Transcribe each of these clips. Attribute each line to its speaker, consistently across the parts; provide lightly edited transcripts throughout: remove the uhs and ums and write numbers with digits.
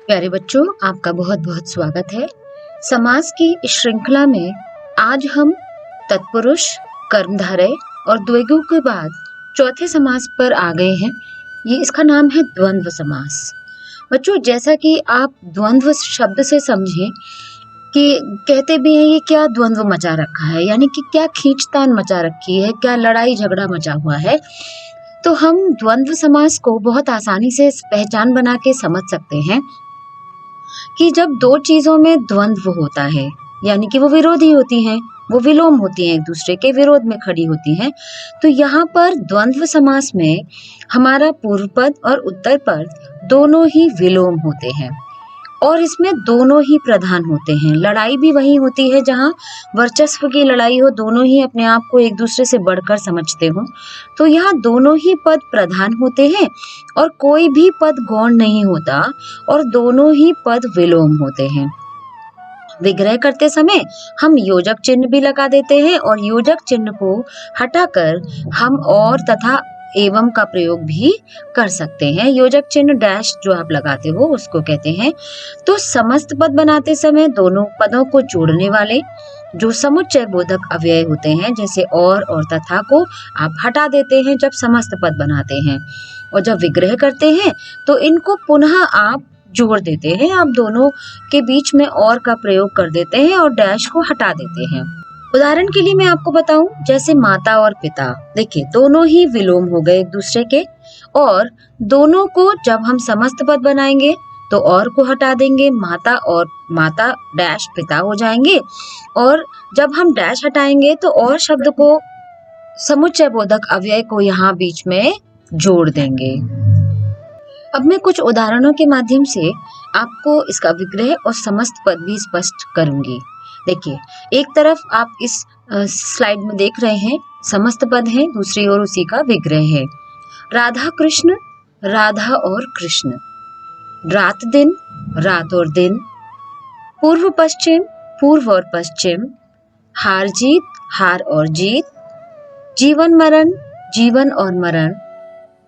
Speaker 1: प्यारे बच्चों, आपका बहुत बहुत स्वागत है। समास की इस श्रृंखला में आज हम तत्पुरुष, कर्मधारय और द्विगु के बाद चौथे समास पर आ गए हैं। इसका नाम है द्वंद्व समास। बच्चों, जैसा कि आप द्वंद्व शब्द से समझें कि कहते भी हैं ये क्या द्वंद्व मचा रखा है, यानी कि क्या खींचतान मचा रखी है, क्या लड़ाई झगड़ा मचा हुआ है। तो हम द्वंद्व समास को बहुत आसानी से पहचान बना के समझ सकते हैं कि जब दो चीजों में द्वंद्व होता है, यानी कि वो विरोधी होती हैं, वो विलोम होती हैं, एक दूसरे के विरोध में खड़ी होती हैं, तो यहाँ पर द्वंद्व समास में हमारा पूर्व पद और उत्तर पद दोनों ही विलोम होते हैं और इसमें दोनों ही प्रधान होते हैं। लड़ाई भी वही होती है जहाँ वर्चस्व की लड़ाई हो, दोनों ही अपने आप को एक दूसरे से बढ़कर समझते हो। तो यहाँ दोनों ही पद प्रधान होते हैं और कोई भी पद गौण नहीं होता और दोनों ही पद विलोम होते हैं। विग्रह करते समय हम योजक चिन्ह भी लगा देते हैं और योजक चिन्ह को हटाकर हम और तथा एवं का प्रयोग भी कर सकते हैं। योजक चिन्ह डैश जो आप लगाते हो उसको कहते हैं। तो समस्त पद बनाते समय दोनों पदों को जोड़ने वाले जो समुच्चय बोधक अव्यय होते हैं, जैसे और तथा को आप हटा देते हैं जब समस्त पद बनाते हैं, और जब विग्रह करते हैं तो इनको पुनः आप जोड़ देते हैं। आप दोनों के बीच में और का प्रयोग कर देते हैं और डैश को हटा देते हैं। उदाहरण के लिए मैं आपको बताऊं, जैसे माता और पिता, देखिए दोनों ही विलोम हो गए एक दूसरे के, और दोनों को जब हम समस्त पद बनाएंगे तो और को हटा देंगे, माता और माता डैश पिता हो जाएंगे, और जब हम डैश हटाएंगे तो और शब्द को समुच्चय बोधक अव्यय को यहाँ बीच में जोड़ देंगे। अब मैं कुछ उदाहरणों के माध्यम से आपको इसका विग्रह और समस्त पद भी स्पष्ट करूंगी। देखिए, एक तरफ आप इस स्लाइड में देख रहे हैं समस्त पद है, दूसरी ओर उसी का विग्रह है। राधा कृष्ण, राधा और कृष्ण, रात दिन, रात और दिन, पूर्व पश्चिम, पूर्व और पश्चिम, हार जीत, हार और जीत, जीवन मरण, जीवन और मरण,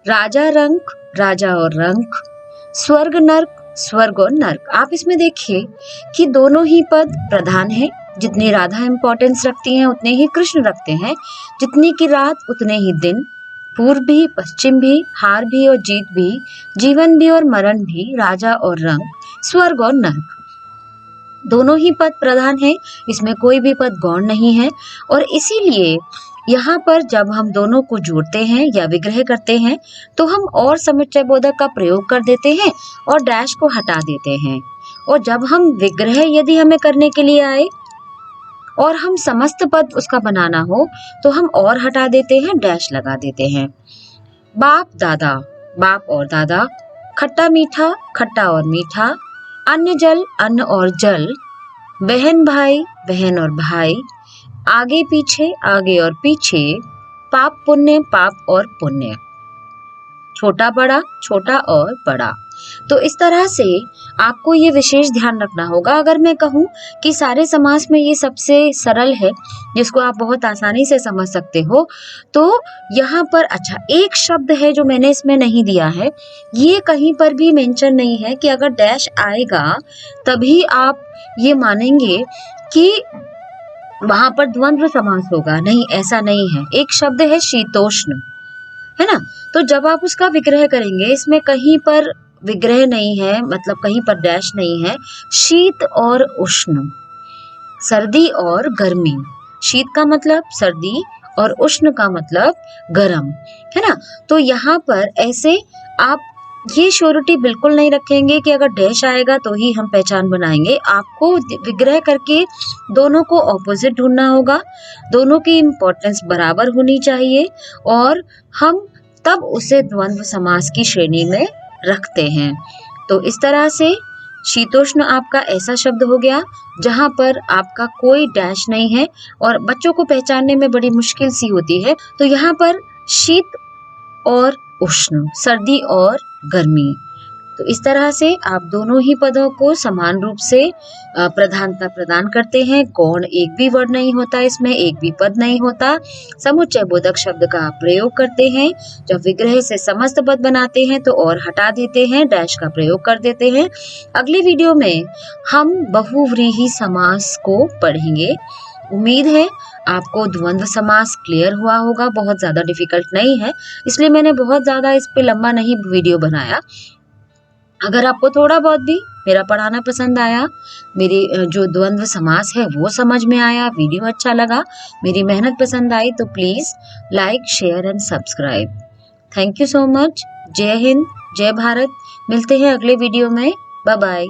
Speaker 1: राजा रंक, राजा और रंक, स्वर्ग नर्क, स्वर्ग और नर्क। आप इसमें देखिए कि दोनों ही पद प्रधान हैं। जितनी राधा इंपॉर्टेंस रखती हैं उतने ही कृष्ण रखते हैं, जितनी की रात उतने ही दिन, पूर्व भी, पश्चिम भी, हार भी और जीत भी, जीवन भी और मरण भी, राजा और रंक, स्वर्ग और नर्क, दोनों ही पद प्रधान हैं। इसमें कोई भी पद गौण नहीं है और इसीलिए यहाँ पर जब हम दोनों को जोड़ते हैं या विग्रह करते हैं तो हम और समुच्चय बोधक का प्रयोग कर देते हैं और डैश को हटा देते हैं। और जब हम विग्रह यदि हमें करने के लिए आए और हम समस्त पद उसका बनाना हो तो हम और हटा देते हैं, डैश लगा देते हैं। बाप दादा, बाप और दादा, खट्टा मीठा, खट्टा और मीठा, अन्न जल, अन्न और जल, बहन भाई, बहन और भाई, आगे पीछे, आगे और पीछे, पाप पुण्य, पाप और पुण्य, छोटा बड़ा, छोटा और बड़ा। तो इस तरह से आपको ये विशेष ध्यान रखना होगा। अगर मैं कहूँ कि सारे समास में ये सबसे सरल है जिसको आप बहुत आसानी से समझ सकते हो, तो यहाँ पर अच्छा एक शब्द है जो मैंने इसमें नहीं दिया है, ये कहीं पर भी मेंशन नहीं है कि अगर डैश आएगा तभी आप ये मानेंगे कि वहां पर द्वंद्व समास होगा। नहीं, ऐसा नहीं है। एक शब्द है शीतोष्ण, है ना, तो जब आप उसका विग्रह करेंगे, इसमें कहीं पर विग्रह नहीं है, मतलब कहीं पर डैश नहीं है। शीत और उष्ण, सर्दी और गर्मी, शीत का मतलब सर्दी और उष्ण का मतलब गर्म, है ना। तो यहाँ पर ऐसे आप ये श्योरिटी बिल्कुल नहीं रखेंगे कि अगर डैश आएगा तो ही हम पहचान बनाएंगे। आपको विग्रह करके दोनों को ऑपोजिट ढूंढना होगा, दोनों की इम्पोर्टेंस बराबर होनी चाहिए और हम तब उसे द्वंद्व समास की श्रेणी में रखते हैं। तो इस तरह से शीतोष्ण आपका ऐसा शब्द हो गया जहां पर आपका कोई डैश नहीं है और बच्चों को पहचानने में बड़ी मुश्किल सी होती है। तो यहाँ पर शीत और उष्ण, सर्दी और गर्मी, तो इस तरह से आप दोनों ही पदों को समान रूप से प्रधानता प्रदान करते हैं। गौण एक भी वर्ड नहीं होता, इसमें एक भी पद नहीं होता। समुच्चय बोधक शब्द का आप प्रयोग करते हैं। जब विग्रह से समस्त पद बनाते हैं तो और हटा देते हैं, डैश का प्रयोग कर देते हैं। अगली वीडियो में हम बहुव्रीहि समास को पढ़ेंगे। उम्मीद है आपको द्वंद्व समास क्लियर हुआ होगा। बहुत ज्यादा डिफिकल्ट नहीं है, इसलिए मैंने बहुत ज्यादा इस पे लंबा नहीं वीडियो बनाया। अगर आपको थोड़ा बहुत भी मेरा पढ़ाना पसंद आया, मेरी जो द्वंद्व समास है वो समझ में आया, वीडियो अच्छा लगा, मेरी मेहनत पसंद आई, तो please like, share and subscribe. Thank you so much. जय हिंद, जय भारत। मिलते हैं अगले वीडियो में। Bye bye.